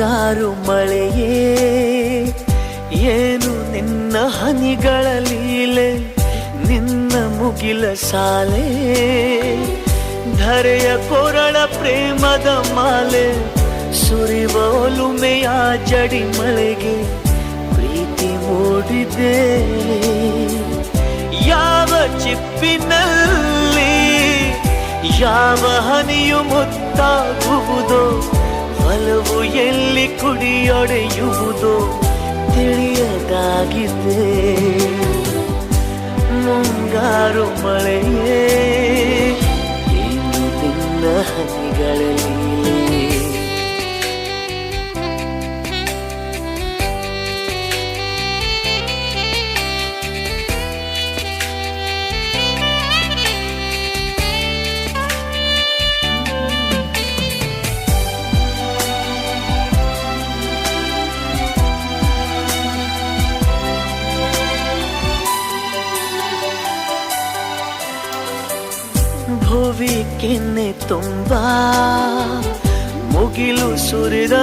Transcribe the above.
ಮುಂಗಾರು ಮಳೆಯೇ ಏನು ನಿನ್ನ ಹನಿಗಳ ಲೀಲೆ, ನಿನ್ನ ಮುಗಿಲ ಸಾಲೆ ಧರೆಯ ಕೊರಳ ಪ್ರೇಮದ ಮಾಲೆ, ಸುರಿವ ಒಲುಮೆಯ ಜಡಿ ಮಳೆಗೆ ಪ್ರೀತಿ ಮೂಡಿದೆ. ಯಾವ ಚಿಪ್ಪಿನಲ್ಲಿ ಯಾವ ಹನಿಯು ಮುತ್ತಾಗುವುದೋ, ಒಲವು ಎಲ್ಲಿ ಕುಡಿಯೊಡೆಯುವುದೋ ತಿಳಿಯದಾಗಿದೆ. ಮುಂಗಾರು ಮಳೆಯೇ ಏನು ನಿನ್ನ ಹನಿಗಳಲ್ಲಿ. ಭುವಿ ಕೆನ್ನೆ ತುಂಬಾ ಮುಗಿಲು ಸುರಿದ